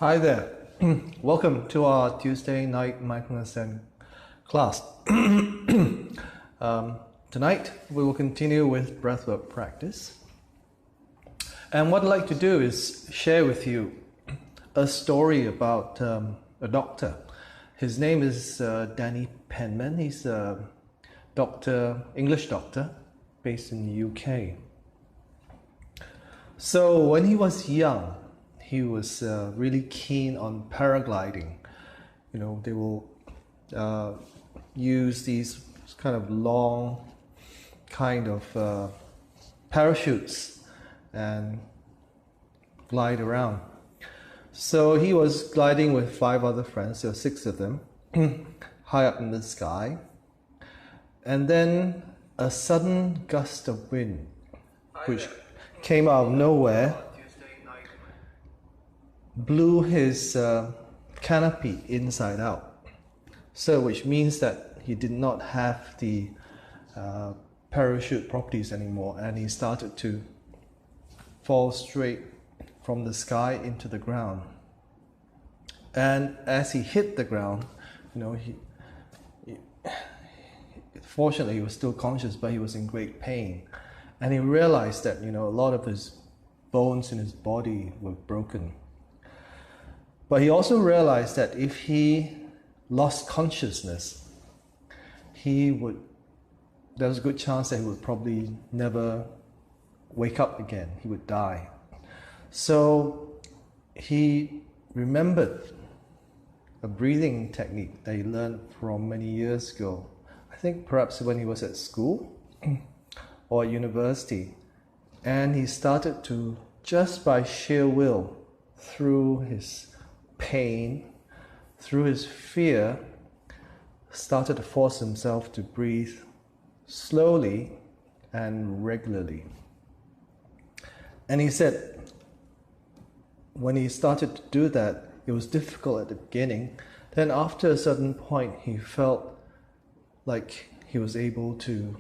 Hi there. Welcome to our Tuesday night mindfulness and class. Tonight we will continue with breathwork practice. And what I'd like to do is share with you a story about a doctor. His name is Danny Penman. He's a doctor, English doctor, based in the UK. So when he was young, he was really keen on paragliding. You know, they will use these kind of long kind of parachutes and glide around. So he was gliding with 5 other friends, there were 6 of them, high up in the sky. And then a sudden gust of wind, which came out of nowhere, blew his canopy inside out. So which means that he did not have the parachute properties anymore, and he started to fall straight from the sky into the ground. And as he hit the ground, you know, fortunately he was still conscious, but he was in great pain. And he realized that, you know, a lot of his bones in his body were broken. But he also realized that if he lost consciousness, there was a good chance that he would probably never wake up again. He would die. So he remembered a breathing technique that he learned from many years ago. I think perhaps when he was at school or at university. And he started to, just by sheer will, through his pain, through his fear, started to force himself to breathe slowly and regularly. And he said when he started to do that, it was difficult at the beginning. Then after a certain point, he felt like he was able to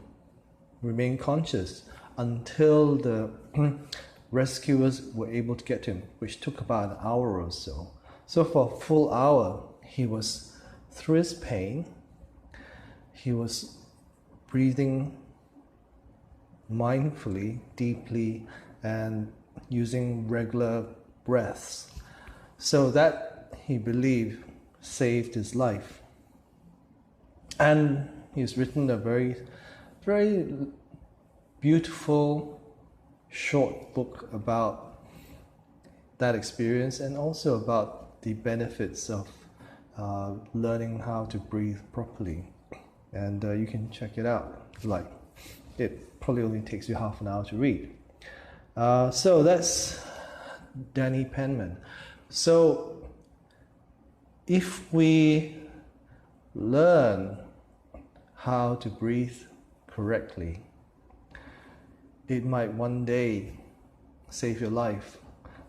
remain conscious until the rescuers were able to get him, which took about an hour or so. So for a full hour, he was, through his pain, he was breathing mindfully, deeply, and using regular breaths. So that, he believed, saved his life. And he's written a very, very beautiful, short book about that experience, and also about the benefits of learning how to breathe properly. And you can check it out if you like. It probably only takes you half an hour to read. So that's Danny Penman. So if we learn how to breathe correctly, it might one day save your life.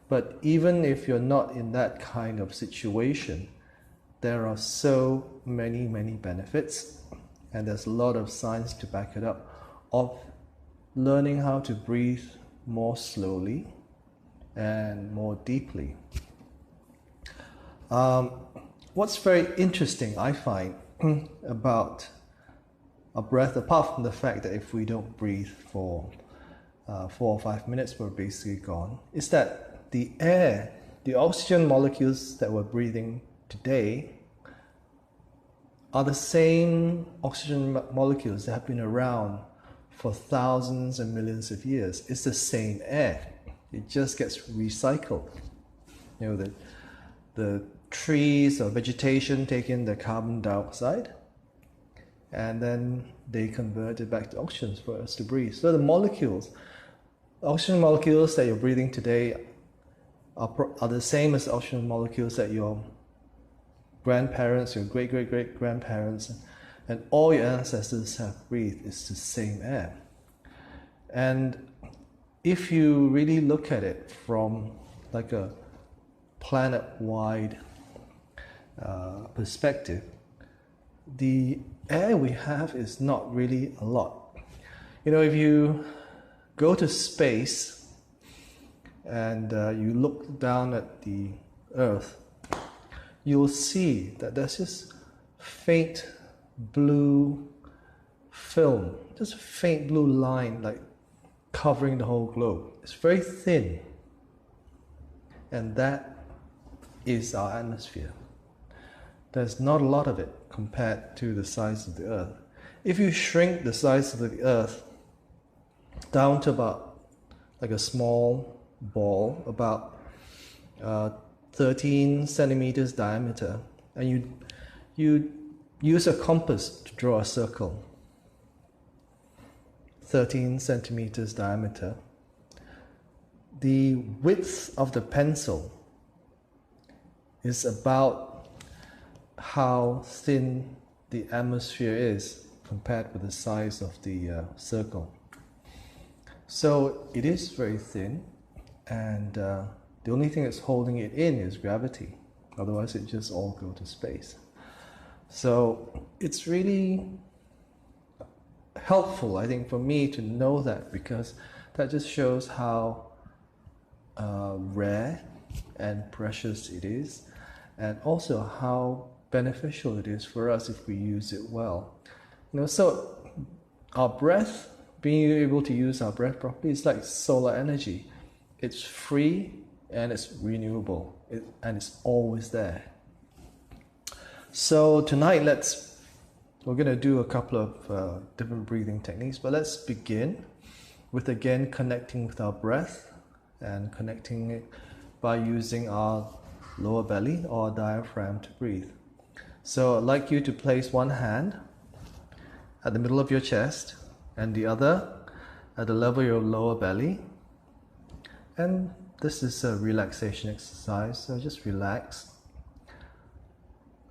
But even if you're not in that kind of situation, there are so many benefits, and there's a lot of science to back it up, of learning how to breathe more slowly and more deeply. What's very interesting, I find, about a breath, apart from the fact that if we don't breathe for 4 or 5 minutes, we're basically gone, is that the air, the oxygen molecules that we're breathing today are the same oxygen molecules that have been around for thousands and millions of years. It's the same air. It just gets recycled. You know, the trees or vegetation take in the carbon dioxide, and then they convert it back to oxygen for us to breathe. So the molecules, oxygen molecules that you're breathing today are the same as oxygen molecules that your grandparents, your great-great-great-grandparents, and all your ancestors have breathed. It's the same air. And if you really look at it from like a planet-wide perspective, the air we have is not really a lot. You know, if you go to space and you look down at the Earth, you'll see that there's this faint blue film, just a faint blue line like covering the whole globe. It's very thin, and that is our atmosphere. There's not a lot of it compared to the size of the Earth. If you shrink the size of the Earth down to about like a small ball, about 13 centimeters diameter, and you use a compass to draw a circle, 13 centimeters diameter, the width of the pencil is about how thin the atmosphere is compared with the size of the circle. So it is very thin, and the only thing that's holding it in is gravity. Otherwise it just all go to space. So it's really helpful, I think, for me to know that, because that just shows how rare and precious it is, and also how beneficial it is for us if we use it well. So our breath, being able to use our breath properly, is like solar energy. It's free and it's renewable, and it's always there. So tonight we're going to do a couple of different breathing techniques, but let's begin with again connecting with our breath, and connecting it by using our lower belly or diaphragm to breathe. So I'd like you to place one hand at the middle of your chest and the other at the level of your lower belly. And this is a relaxation exercise, so just relax.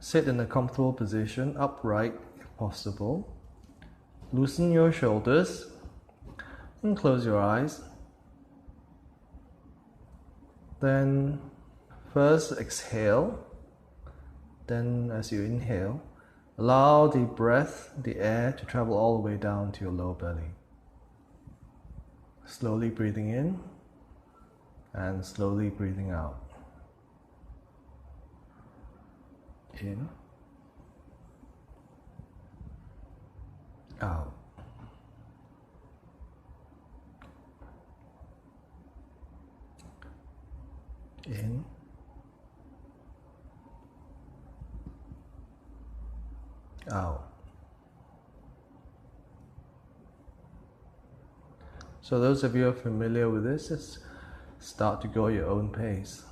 Sit in a comfortable position, upright if possible. Loosen your shoulders and close your eyes. Then first exhale, then as you inhale, allow the breath, the air, to travel all the way down to your lower belly. Slowly breathing in and slowly breathing out. In, out. In, out. So those of you who are familiar with this, just start to go at your own pace.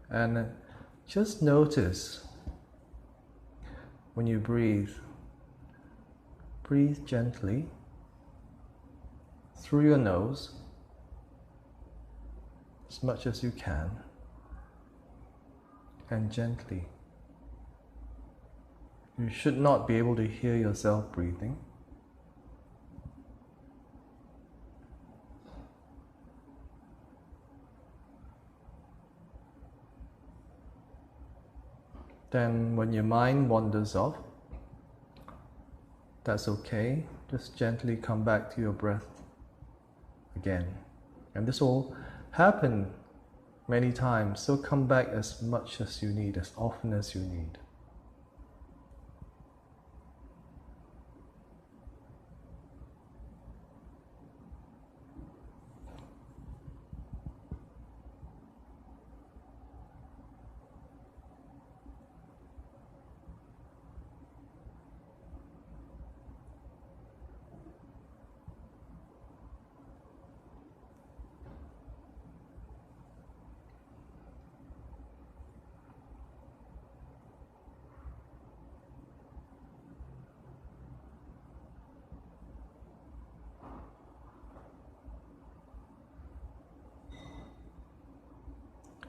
And just notice when you breathe gently through your nose as much as you can, and gently. You should not be able to hear yourself breathing. Then when your mind wanders off, that's okay. Just gently come back to your breath again. And this will happen many times, so come back as much as you need, as often as you need.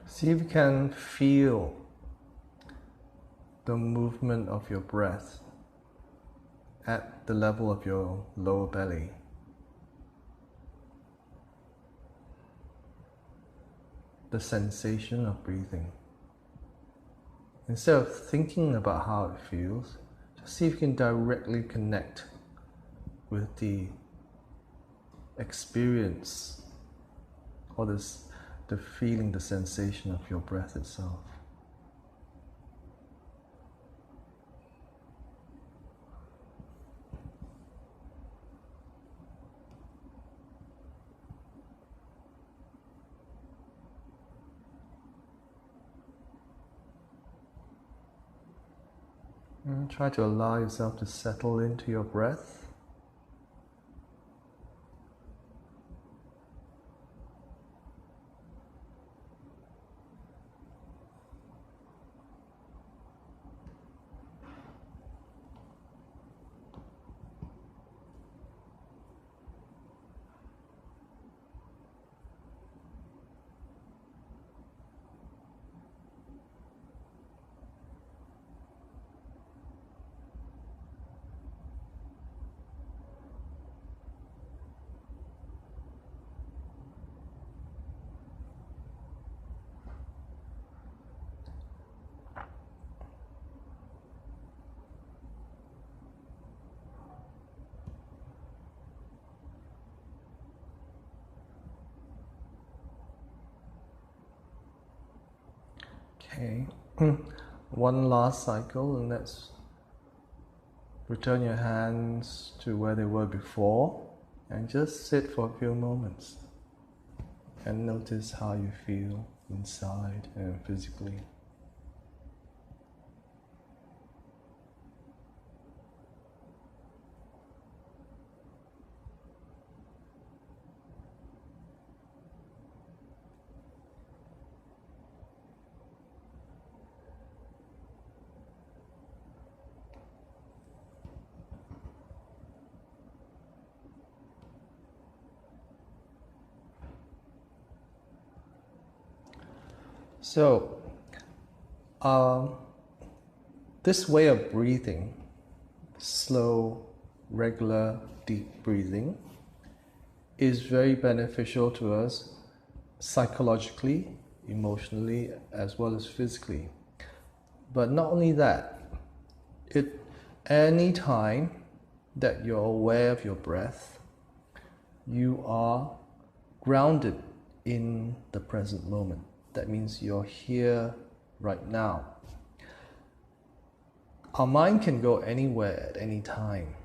See if you can feel the movement of your breath at the level of your lower belly. The sensation of breathing. Instead of thinking about how it feels, just see if you can directly connect with the experience or this the feeling, the sensation of your breath itself. And try to allow yourself to settle into your breath. Okay, one last cycle, and let's return your hands to where they were before and just sit for a few moments and notice how you feel inside and physically. So, this way of breathing, slow, regular, deep breathing, is very beneficial to us psychologically, emotionally, as well as physically. But not only that, any time that you're aware of your breath, you are grounded in the present moment. That means you're here right now. Our mind can go anywhere at any time.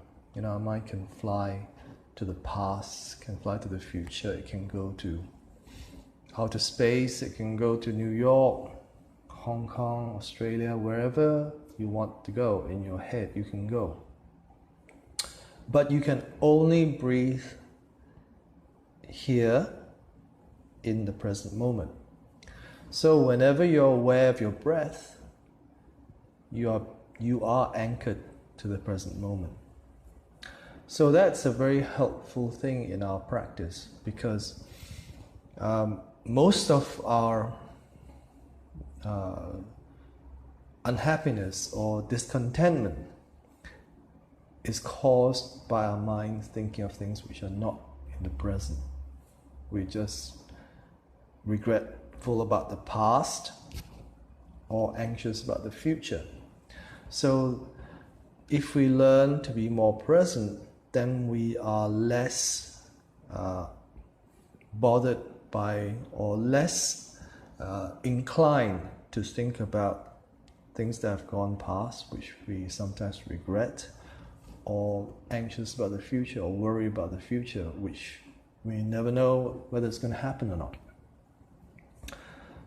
Our mind can fly to the past, can fly to the future, it can go to outer space, it can go to New York, Hong Kong, Australia, wherever you want to go in your head, you can go. But you can only breathe here in the present moment. So whenever you're aware of your breath, you are anchored to the present moment. So that's a very helpful thing in our practice, because most of our unhappiness or discontentment is caused by our mind thinking of things which are not in the present. We just regretful about the past or anxious about the future. So if we learn to be more present, then we are less bothered by or less inclined to think about things that have gone past, which we sometimes regret, or anxious about the future or worry about the future, which we never know whether it's going to happen or not.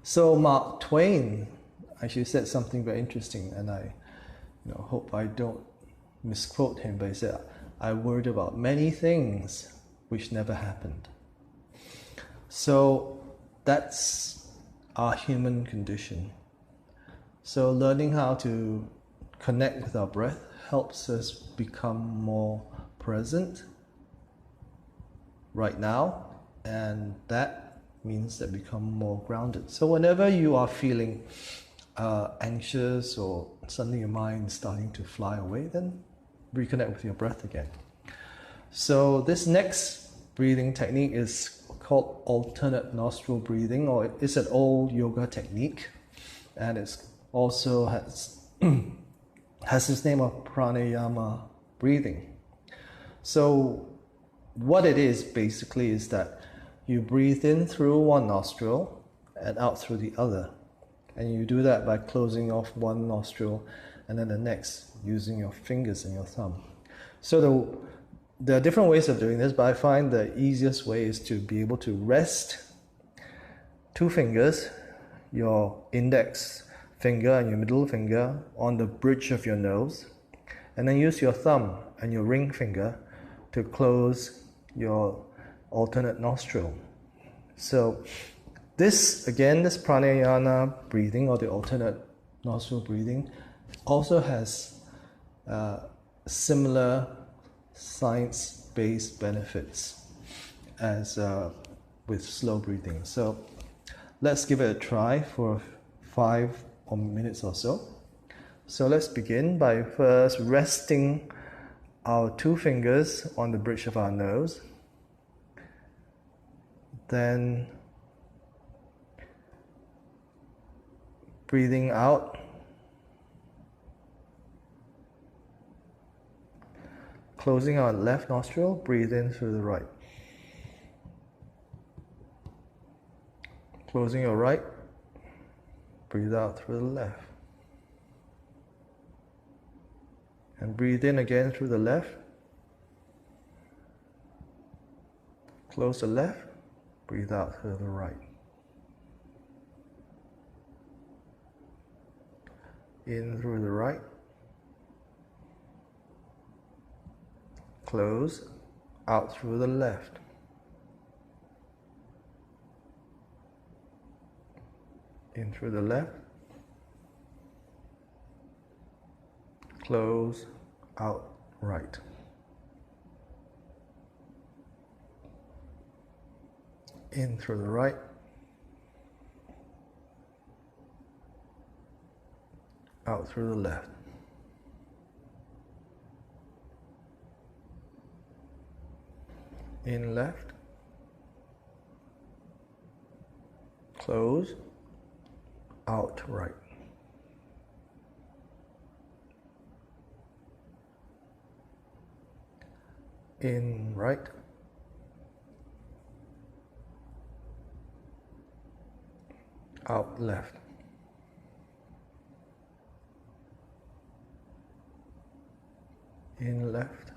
So Mark Twain actually said something very interesting, and I hope I don't misquote him, but he said, "I worried about many things which never happened." So that's our human condition. So learning how to connect with our breath helps us become more present right now, and that means that become more grounded. So whenever you are feeling anxious or suddenly your mind is starting to fly away, then reconnect with your breath again. So this next breathing technique is called alternate nostril breathing, or it's an old yoga technique, and it's also has this name of pranayama breathing. So what it is basically is that you breathe in through one nostril and out through the other. And you do that by closing off one nostril and then the next using your fingers and your thumb. So there are different ways of doing this, but I find the easiest way is to be able to rest two fingers, your index finger and your middle finger, on the bridge of your nose, and then use your thumb and your ring finger to close your alternate nostril. So this, again, this pranayama breathing, or the alternate nostril breathing, also has similar science-based benefits as with slow breathing. So let's give it a try for 5 minutes or so. So let's begin by first resting our two fingers on the bridge of our nose. Then breathing out, closing our left nostril, breathe in through the right. Closing your right, breathe out through the left. And breathe in again through the left. Close the left, breathe out through the right. In through the right. Close, out through the left. In through the left. Close, out, right. In through the right. Out through the left. In left. Close, out right. In right. Out left. In left.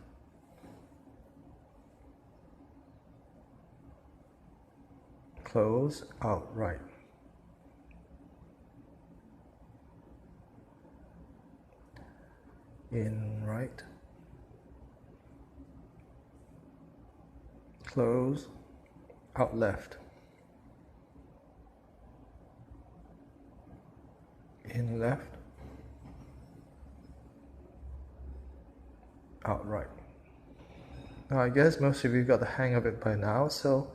Close, out right. In right. Close, out left. In left. Out right. Now I guess most of you got the hang of it by now, so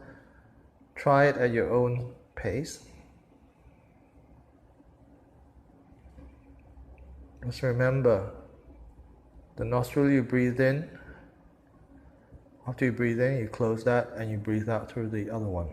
try it at your own pace. Just remember, the nostril you breathe in, after you breathe in, you close that and you breathe out through the other one.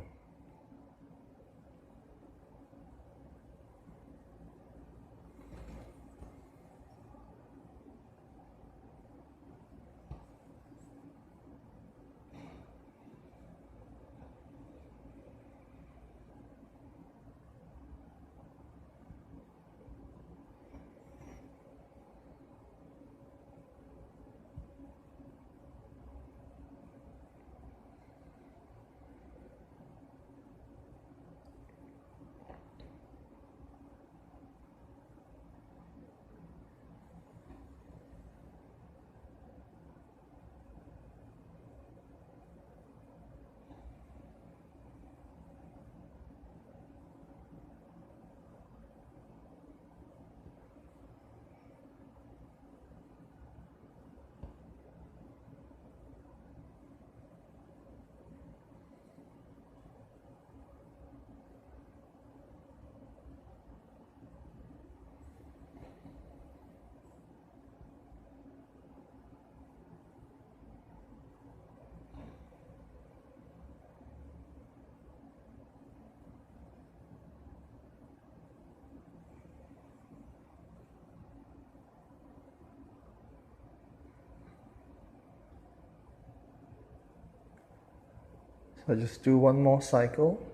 So just do one more cycle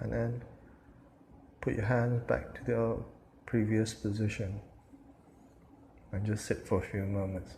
and then put your hands back to their previous position and just sit for a few moments.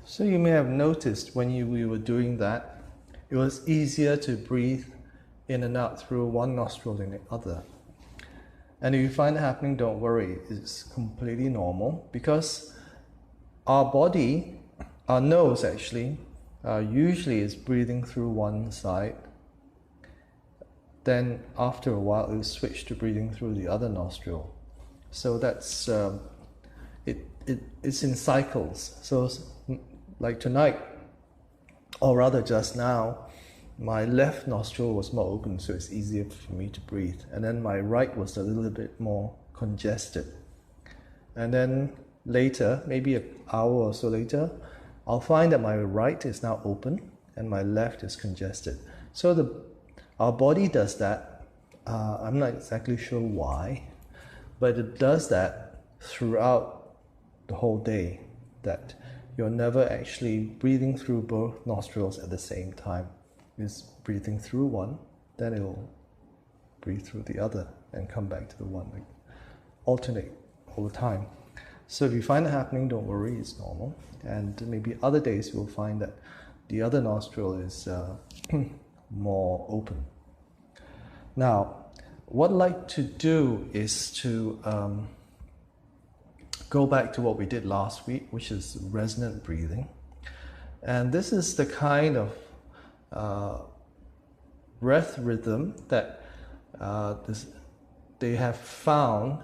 So you may have noticed when we were doing that, it was easier to breathe in and out through one nostril than the other. And if you find it happening, don't worry, it's completely normal, because our body, our nose actually, usually is breathing through one side. Then after a while, it will switch to breathing through the other nostril. So that's, it's in cycles. So like tonight, or rather just now, my left nostril was more open, so it's easier for me to breathe. And then my right was a little bit more congested. And then later, maybe an hour or so later, I'll find that my right is now open and my left is congested. So our body does that. I'm not exactly sure why, but it does that throughout the whole day, that you're never actually breathing through both nostrils at the same time. It's breathing through one, then it'll breathe through the other and come back to the one. Like, alternate all the time. So if you find it happening, don't worry, it's normal. And maybe other days you'll find that the other nostril is more open. Now, what I'd like to do is to go back to what we did last week, which is resonant breathing. And this is the kind of breath rhythm that they have found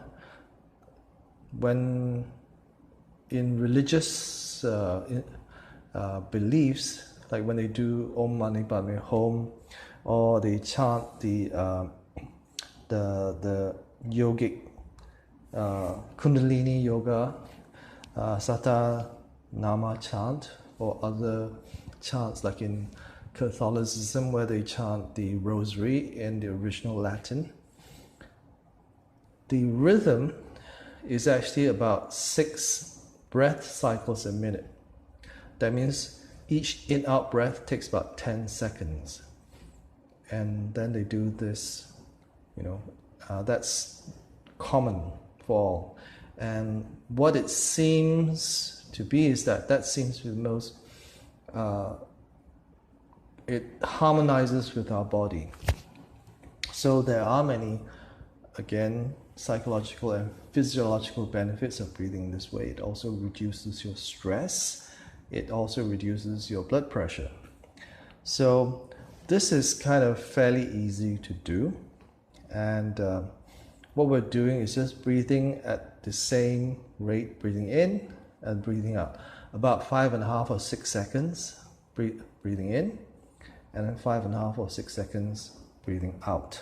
when in religious beliefs, like when they do Om Mani Padme Hum, or they chant the yogic Kundalini Yoga, Sata Nama chant, or other chants like in Catholicism where they chant the Rosary in the original Latin. The rhythm is actually about 6 breath cycles a minute. That means each in-out breath takes about 10 seconds. And then they do this, that's common for all. And what it seems to be is that seems to be the most, it harmonizes with our body. So there are many, again, psychological and physiological benefits of breathing this way. It also reduces your stress. It also reduces your blood pressure. So this is kind of fairly easy to do. And what we're doing is just breathing at the same rate, breathing in and breathing out. About 5.5 or 6 seconds breathing in, and then 5.5 or 6 seconds breathing out.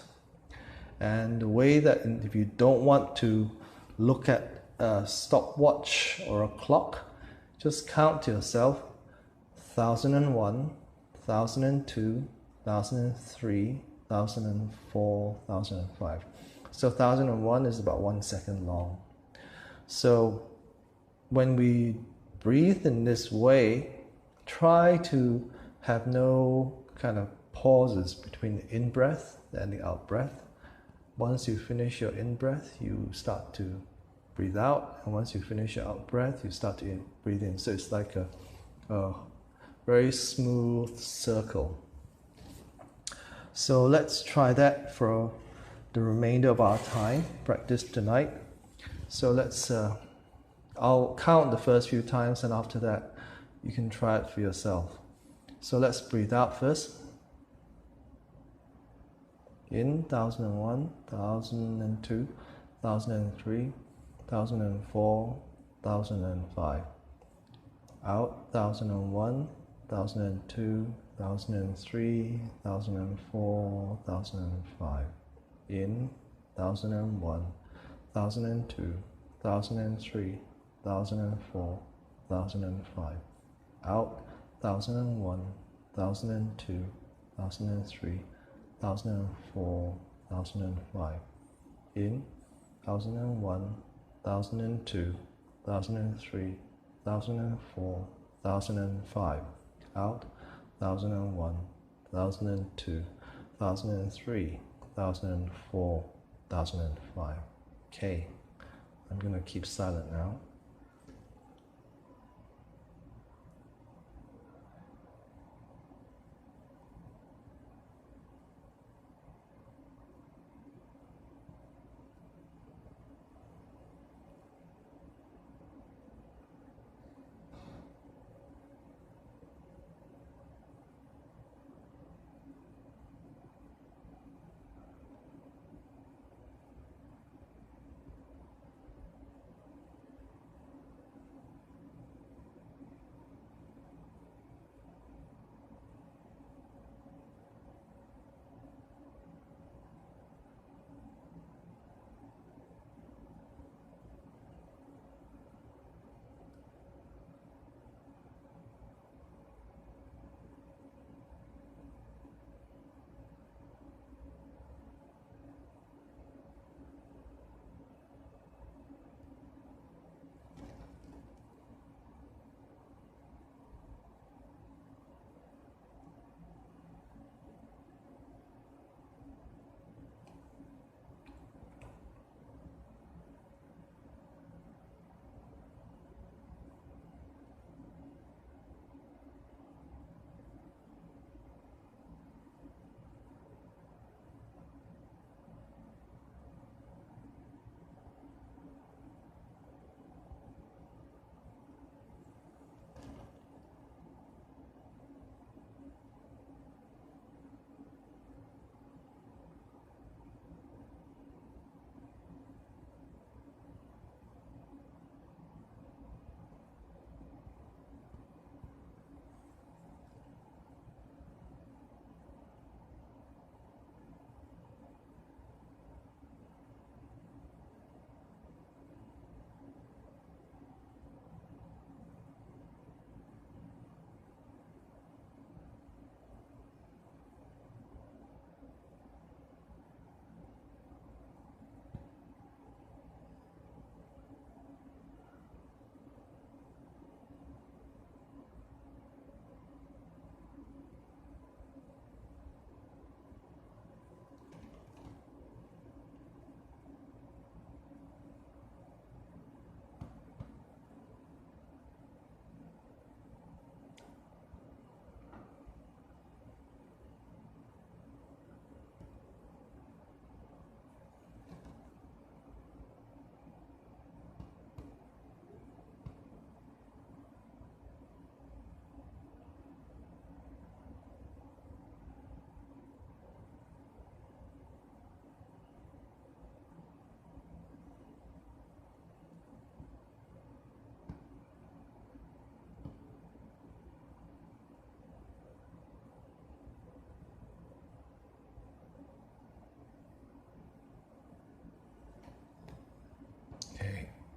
And the way that, if you don't want to look at a stopwatch or a clock, just count to yourself 1001, 1002, 1003, 1004, 1005. So 1001 is about 1 second long. So when we breathe in this way, try to have no kind of pauses between the in-breath and the out-breath. Once you finish your in-breath, you start to breathe out. And once you finish your out-breath, you start to breathe in. So it's like a very smooth circle. So let's try that for the remainder of our time, practice tonight. So let's, I'll count the first few times, and after that, You can try it for yourself. So let's breathe out first. In 1001, 1002, 1003, 1004, 1005. Out 1001, 1002, 1003, 1004, 1005. In 1001, 1002, 1003, 1004, 1005. Out 1001, 1002, 1003, 1004, 1005. In 1001, 1002, 1003, 1004, 1005. Out 1001, 1002, 1003, 1004, 1005. Okay, I'm going to keep silent now.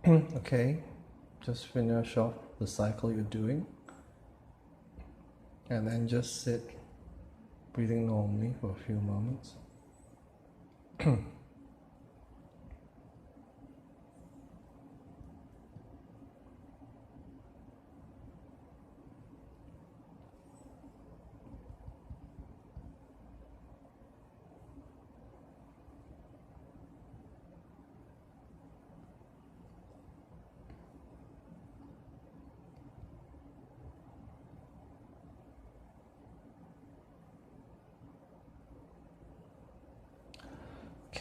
Okay, just finish off the cycle you're doing and then just sit breathing normally for a few moments.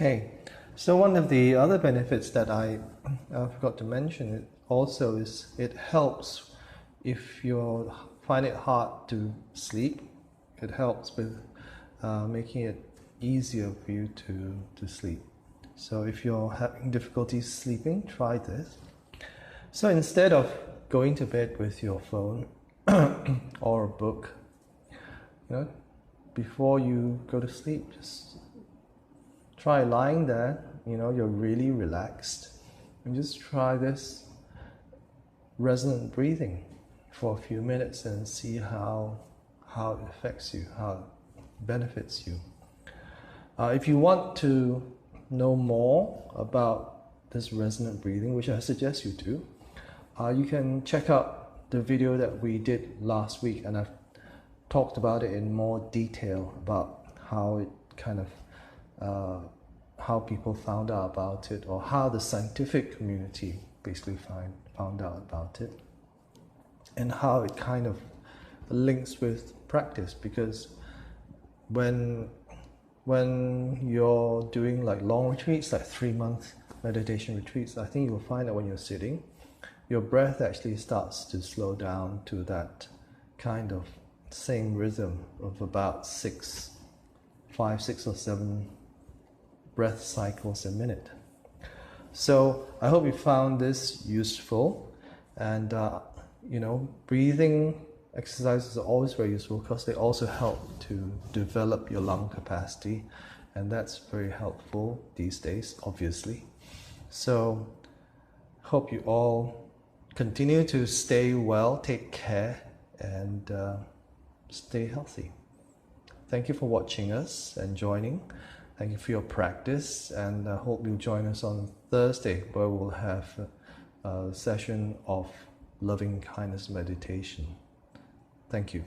Okay, so one of the other benefits that I forgot to mention also is it helps if you find it hard to sleep, it helps with making it easier for you to sleep. So if you're having difficulty sleeping, try this. So instead of going to bed with your phone or a book, before you go to sleep, just try lying there, you're really relaxed, and just try this resonant breathing for a few minutes and see how it affects you, how it benefits you. If you want to know more about this resonant breathing, which I suggest you do, you can check out the video that we did last week, and I've talked about it in more detail about how it kind of how people found out about it, or how the scientific community basically found out about it, and how it kind of links with practice. Because when you're doing like long retreats, like 3-month meditation retreats, I think you'll find that when you're sitting, your breath actually starts to slow down to that kind of same rhythm of about 5, 6 or 7 breath cycles a minute. So I hope you found this useful, and breathing exercises are always very useful because they also help to develop your lung capacity, and that's very helpful these days, obviously. So hope you all continue to stay well, take care, and stay healthy. Thank you for watching us and joining. Thank you for your practice, and I hope you'll join us on Thursday, where we'll have a session of loving kindness meditation. Thank you.